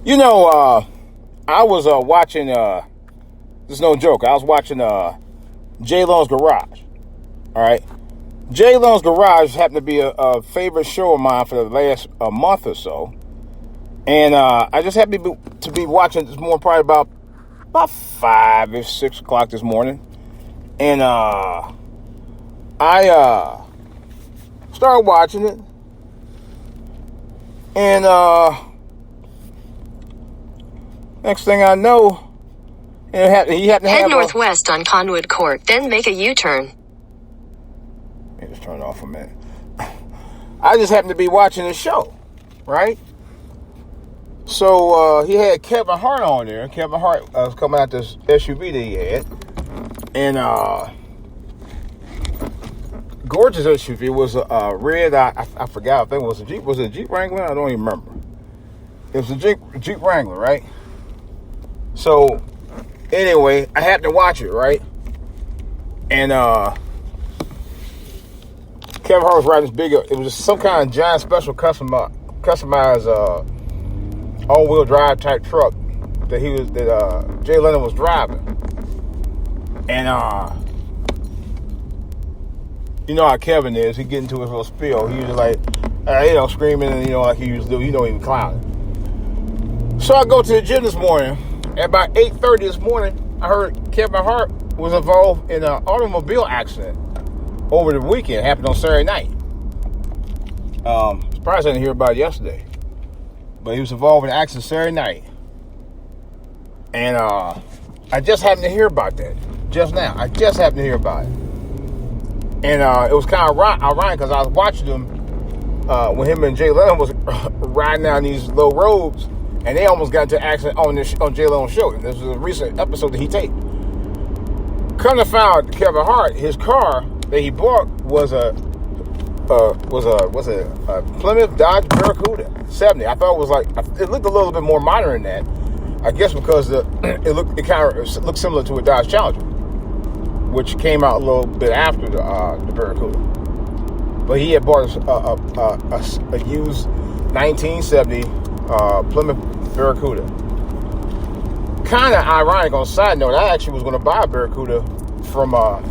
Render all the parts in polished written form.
You know, I was watching, this is no joke, I was watching J-Lone's Garage, all right? J-Lone's Garage happened to be a favorite show of mine for the last month or so. And I just happened to be watching this morning, probably about 5-ish, 6 o'clock this morning. And I started watching it. And next thing I know, he happened to have... Head northwest on Conwood Court, then make a U-turn. Let me just turn it off for a minute. I just happened to be watching the show, right? So he had Kevin Hart on there. Kevin Hart was coming out this SUV that he had. And gorgeous SUV. It was a red, I forgot, I think it was a Jeep. Was it a Jeep Wrangler? I don't even remember. It was a Jeep Wrangler, right? So, anyway, I happened to watch it, right? And Kevin Hart was riding this big, it was some kind of giant special customized all-wheel drive type truck that Jay Leno was driving. And you know how Kevin is. He get into his little spiel. He was like, screaming and, like he used to do. He was clowning. So I go to the gym this morning. At about 8:30 this morning, I heard Kevin Hart was involved in an automobile accident over the weekend. It happened on Saturday night. Surprised I didn't hear about it yesterday. But he was involved in an accident Saturday night. And I just happened to hear about that. Just now. I just happened to hear about it. And it was kind of ironic because I was watching him when him and Jay Leno was riding down these low roads, and they almost got into an accident on Jay Leno's show. And this was a recent episode that he taped. Come to find out, Kevin Hart, his car that he bought was a Plymouth Dodge Barracuda 70. I thought it was it looked a little bit more modern than that. I guess because it kind of looked similar to a Dodge Challenger, which came out a little bit after the Barracuda. But he had bought a used 1970 Plymouth Barracuda. Kind of ironic on a side note, I actually was going to buy a Barracuda from an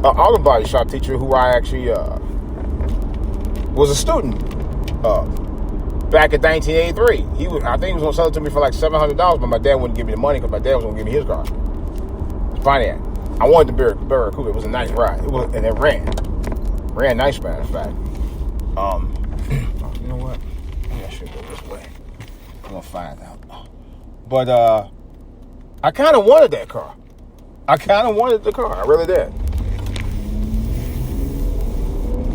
auto body shop teacher who I actually was a student back in 1983. I think he was going to sell it to me for like $700, but my dad wouldn't give me the money because my dad was going to give me his car. Finance. I wanted the Barracuda. It was a nice ride. And it ran nice, matter of fact. You know what? Maybe I should go this way. I'm gonna find out. But I kind of wanted that car. I kind of wanted the car. I really did.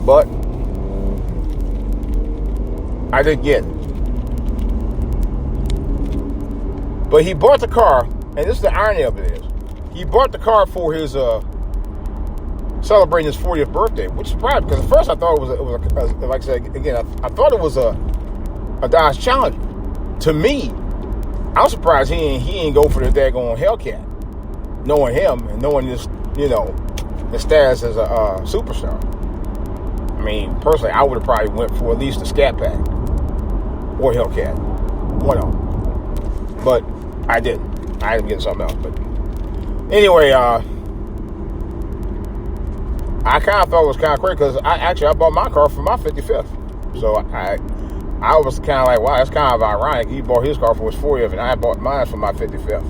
But I didn't get it. But he bought the car, and this is the irony of it is, he bought the car for his celebrating his 40th birthday, which surprised me because at first I thought it was like I said again, I thought it was a Dodge Challenger. To me, I'm surprised he ain't go for the daggone Hellcat, knowing him and knowing this, his status as a superstar. I mean, personally, I would have probably went for at least a Scat Pack or Hellcat, one of them, but I didn't. I ended up getting something else, but. Anyway, I kind of thought it was kind of crazy because I bought my car for my 55th. So I was kind of like, wow, that's kind of ironic. He bought his car for his 40th, and I bought mine for my 55th.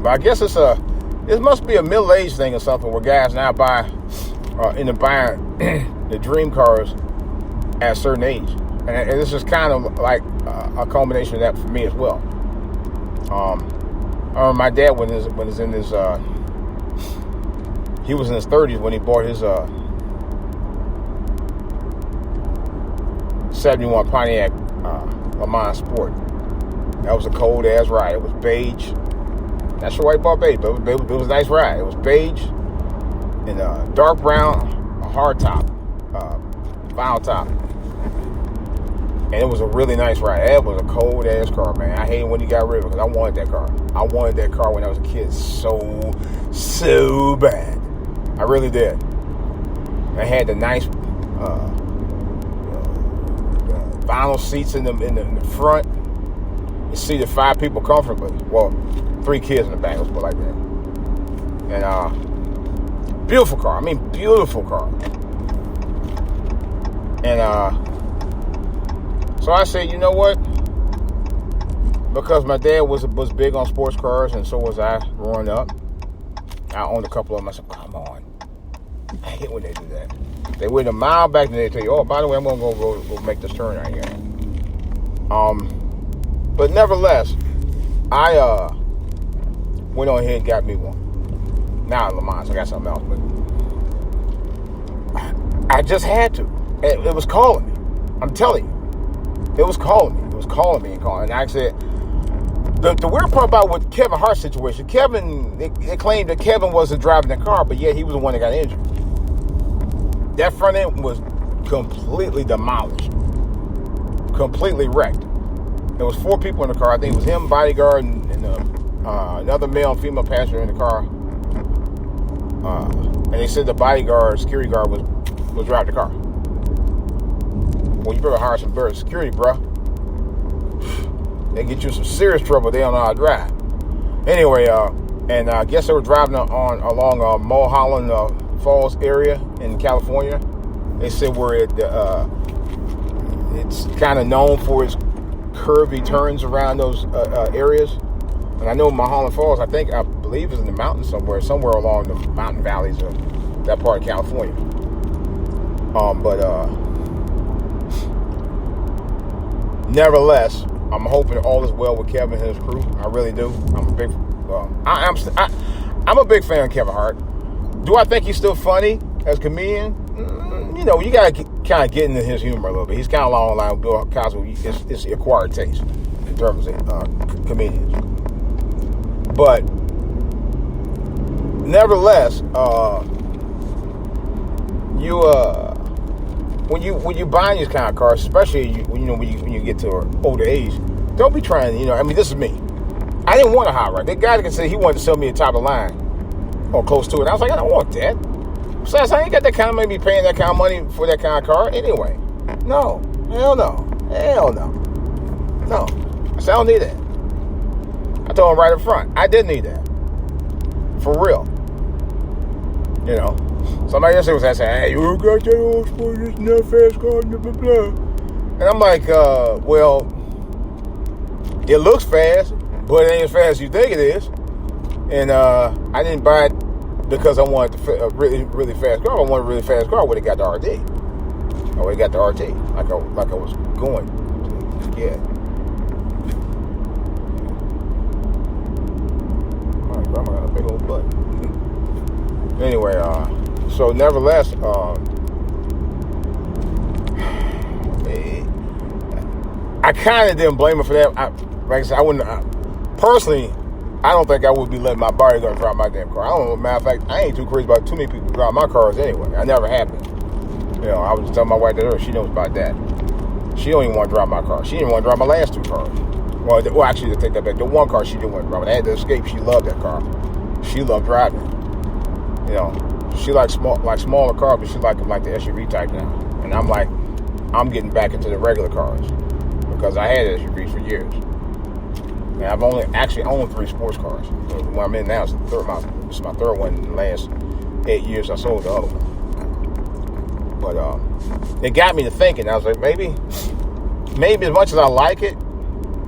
But I guess it must be a middle-aged thing or something where guys now end up buying the dream cars at a certain age. And this is kind of like a culmination of that for me as well. My dad, when he was in his 30s when he bought his 71 Pontiac Le Mans Sport. That was a cold ass ride. It was beige. Not sure why he bought beige, but it was a nice ride. It was beige and dark brown, a hard top, vinyl top. And it was a really nice ride. That was a cold ass car, man. I hated when he got rid of it because I wanted that car. I wanted that car when I was a kid so bad. I really did. I had the nice vinyl seats in the front. You seated 5 people comfortably. Well, 3 kids in the back. Let's put it like that. And beautiful car. I mean, beautiful car. And so I said, you know what? Because my dad was big on sports cars, and so was I growing up. I owned a couple of them. I said, come on. I hate when they do that. They wait a mile back and they tell you, oh, by the way, I'm going to go make this turn right here. But nevertheless, I went on ahead and got me one. Now in Le Mans, I got something else, but I just had to. It was calling me. I'm telling you. It was calling me. It was calling me and calling. And I said, the weird part about with Kevin Hart's situation, they claimed that Kevin wasn't driving the car, but yet he was the one that got injured. That front end was completely demolished. Completely wrecked. There was 4 people in the car. I think it was him, bodyguard, and another male and female passenger in the car. And they said the bodyguard, security guard, was driving the car. Well, you better hire some better security, bro. They get you in some serious trouble. They don't know how to drive. Anyway, and I guess they were driving along Mulholland Falls area in California. They said where it's kind of known for its curvy turns around those areas. And I know Mulholland Falls, I believe is in the mountains somewhere along the mountain valleys of that part of California. Nevertheless, I'm hoping all is well with Kevin and his crew. I really do. I'm a big fan of Kevin Hart. Do I think he's still funny as a comedian? You got to kind of get into his humor a little bit. He's kind of along the line with Bill Cosby. It's acquired taste in terms of comedians. But nevertheless, when you buy these kind of cars, especially when you get to an older age, don't be trying. This is me. I didn't want a hot rod. That guy can say he wanted to sell me a top of the line or close to it. I was like, I don't want that. Besides, I ain't got that kind of money, be paying that kind of money for that kind of car anyway. No, hell no, no. I said I don't need that. I told him right up front, I didn't need that. For real. Somebody else was saying, hey, you got that old sport, this and that fast car, blah, blah, blah. And I'm like, well, it looks fast, but it ain't as fast as you think it is. And I didn't buy it because I wanted a really, really fast car. If I wanted a really fast car, I would have got the RT. I would have got the RT, like I was going to get. My grandma got a big old butt. Anyway, so nevertheless, I kind of didn't blame her for that. Like I said, I wouldn't. Personally, I don't think I would be letting my bodyguard drive my damn car. I don't know. Matter of fact, I ain't too crazy about too many people drive my cars anyway. I never have been. I was just telling my wife that she knows about that. She don't even want to drive my car. She didn't want to drive my last 2 cars. Well, actually, to take that back, the one car she didn't want to drive. I had to escape. She loved that car. She loved driving. She likes smaller cars, but she liked them like the SUV type now. And I'm like, I'm getting back into the regular cars because I had SUVs for years. And I've only actually owned 3 sports cars. The one I'm in now is my third one in the last 8 years. I sold the other one. But it got me to thinking. I was like, maybe as much as I like it,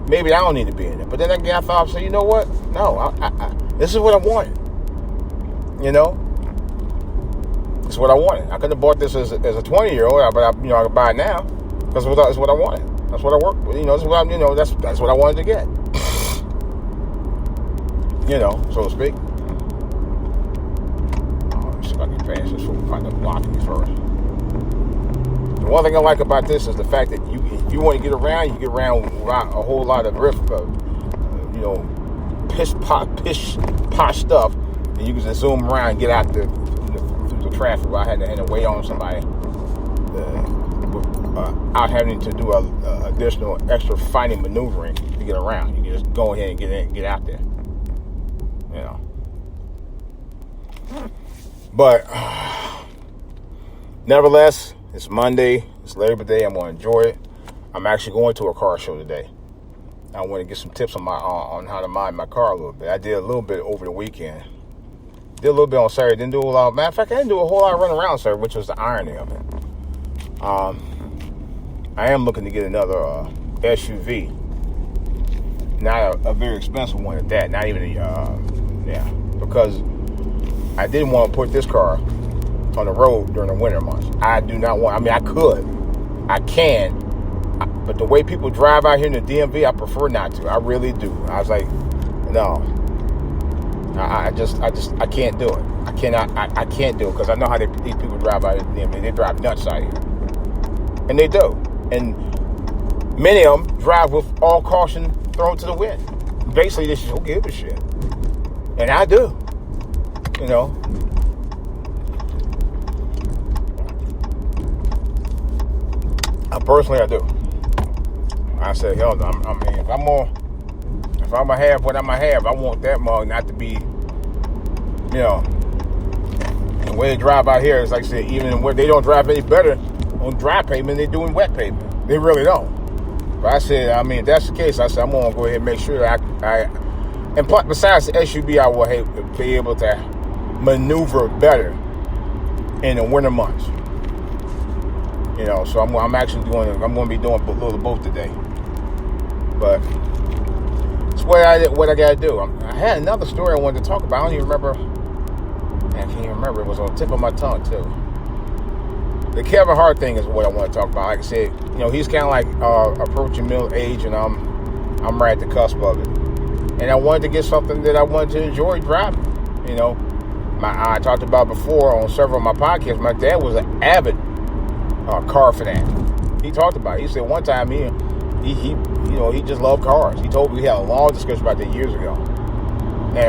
maybe I don't need to be in it. But then again, I thought, you know what? No, this is what I wanted. It's what I wanted. I could have bought this as a 20-year-old, but I could buy it now because it's what I wanted. That's what I worked with. That's what I wanted to get. So to speak. Let's see if I can finish this before we find the blocking first. The one thing I like about this is the fact that if you want to get around, you get around without a whole lot of pish posh stuff, and you can just zoom around and get out through the traffic without having to wait on somebody, out having to do additional extra fighting maneuvering to get around. You can just go ahead and get in, get out there. But nevertheless, it's Monday. It's Labor Day. I'm going to enjoy it. I'm actually going to a car show today. I want to get some tips on how to mind my car a little bit. I did a little bit over the weekend. Did a little bit on Saturday. Didn't do a lot. Matter of fact, I didn't do a whole lot of running around Saturday, which was the irony of it. I am looking to get another SUV. Not a very expensive one at that. Not even because I didn't want to put this car on the road during the winter months. I do not want. I mean, I could, I can, but the way people drive out here in the DMV, I prefer not to. I really do. I was like, no, I can't do it. I can't do it because I know how these people drive out here in the DMV. They drive nuts out here, and they do. And many of them drive with all caution thrown to the wind. Basically, they just don't give a shit, and I do. You know. Personally, I do. I said, hell no. I mean, if I'm gonna have what I'm gonna have, I want that mug not to be, the way they drive out here is like I said, even when they don't drive any better on dry pavement, they're doing wet pavement. They really don't. But I said, I mean, if that's the case, I said, I'm gonna go ahead and make sure that and besides the SUV, I will be able to maneuver better in the winter months. So I'm actually going to be doing a little of both today. But it's what I got to do. I had another story I wanted to talk about. I don't even remember. I can't even remember. It was on the tip of my tongue too. The Kevin Hart thing is what I want to talk about. Like I said, he's kind of like approaching middle age, and I'm right at the cusp of it. And I wanted to get something that I wanted to enjoy driving. I talked about before on several of my podcasts. My dad was an avid car fanatic. He talked about it. He said one time he just loved cars. He told me we had a long discussion about that years ago.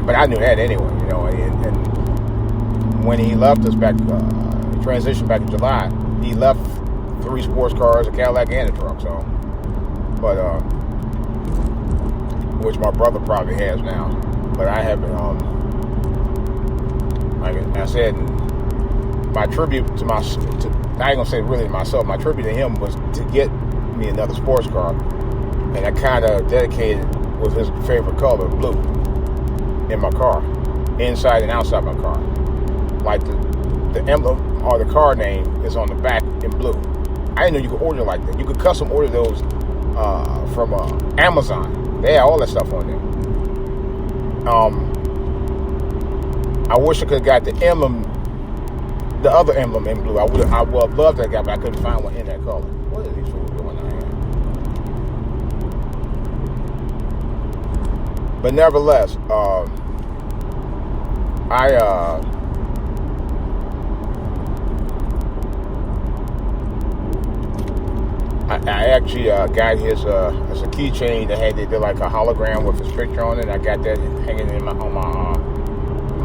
But I knew that anyway, and when he left us back, transitioned back in July, he left 3 sports cars, a Cadillac and a truck. So, but which my brother probably has now, but I haven't. Like I said, my tribute to I ain't gonna say really to myself. My tribute to him was to get me another sports car, and I kind of dedicated with his favorite color, blue, in my car, inside and outside my car. Like the emblem or the car name is on the back in blue. I didn't know you could order like that. You could custom order those from Amazon. They had all that stuff on there. I wish I could have got the emblem. The other emblem in blue, I would have loved that guy, but I couldn't find one in that color. What are these fools doing out here? But nevertheless, I actually got his as a keychain that had did like a hologram with his picture on it. I got that hanging in my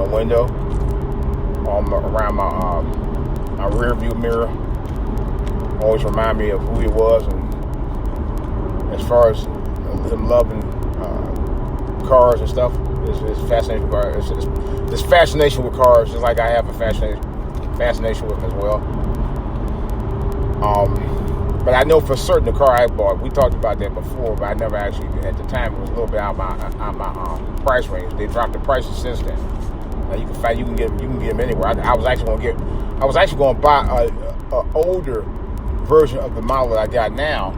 window. Around my rear view mirror. Always remind me of who he was, and as far as him loving cars and stuff, his fascination with cars. This fascination with cars, just like I have a fascination with them as well. But I know for certain the car I bought, we talked about that before, but I never actually, at the time, it was a little bit out of my price range. They dropped the prices since then. Now you can get them anywhere. I was actually going to buy a older version of the model that I got now,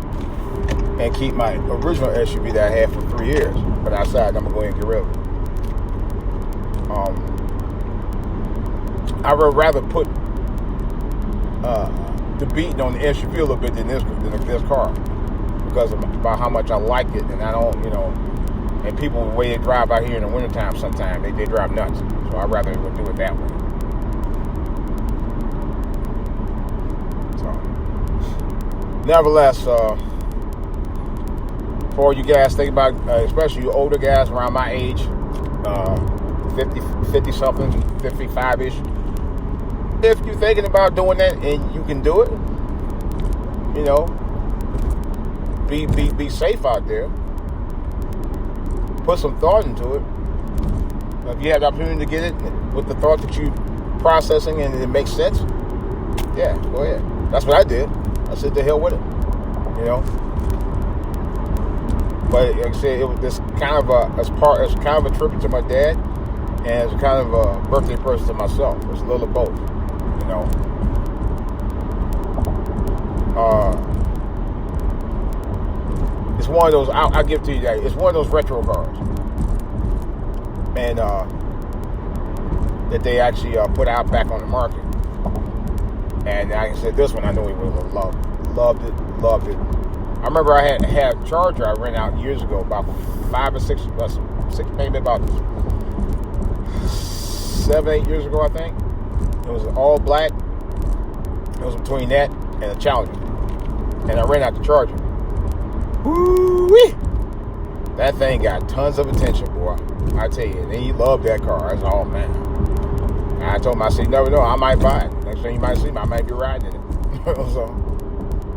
and keep my original SUV that I had for 3 years. But I decided I'm gonna go ahead and get rid of it. I would rather put the beating on the SUV a little bit than this car, because about how much I like it, and I don't, and people, the way they drive out here in the wintertime, sometimes they drive nuts. So I'd rather do it that way. So, nevertheless, for all you guys, think about, especially you older guys around my age, 50 something, 55-ish. If you're thinking about doing that and you can do it, be safe out there. Put some thought into it. If you have the opportunity to get it with the thought that you processing and it makes sense, yeah, go ahead. That's what I did. I said, the hell with it. But like I said, it was this kind of it's kind of a tribute to my dad, and it's kind of a birthday present to myself. It's a little of both, you know. It's one of those. I'll give it to you that. It's one of those retro cars, and that they actually put out back on the market. And like I said, this one I know he would have loved it. I remember I had a Charger I rented out years ago, about 5 or 6, maybe about 7, 8 years ago, I think. It was all black. It was between that and a Challenger, and I rented out the Charger. Woo-wee! That thing got tons of attention, boy. I tell you, and he loved that car. I said, oh man. And I told him, I said, you never know, I might buy it. Next thing you might see me, I might be riding in it.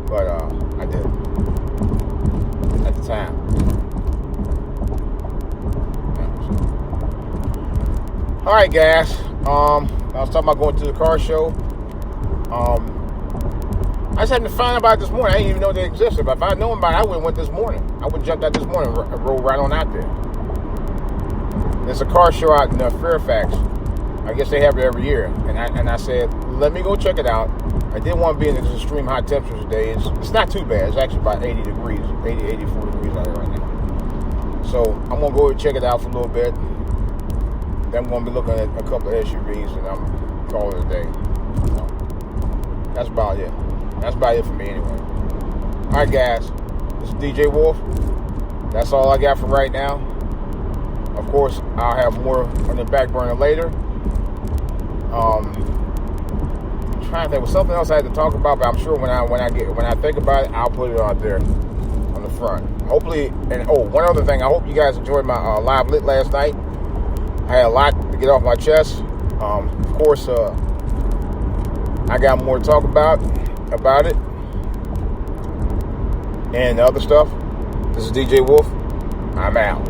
But I did at the time. All right, guys. I was talking about going to the car show. I just had to find out about it this morning. I didn't even know they existed. But if I'd known about it, I would have went this morning. I would have jumped out this morning and rolled right on out there. There's a car show out in Fairfax. I guess they have it every year. And I said, let me go check it out. I didn't want to be in the extreme high temperatures today. It's not too bad. It's actually about 80 degrees, 80, 84 degrees out here right now. So I'm going to go and check it out for a little bit. Then I'm going to be looking at a couple of SUVs and I'm calling it a day. So that's about it. That's about it for me anyway. All right, guys. This is DJ Wolf. That's all I got for right now. Of course, I'll have more on the back burner later. I'm trying to think. Was something else I had to talk about, but I'm sure when I think about it, I'll put it out there on the front. Hopefully, and one other thing. I hope you guys enjoyed my live lit last night. I had a lot to get off my chest. Of course, I got more to talk about it and other stuff. This is DJ Wolf. I'm out.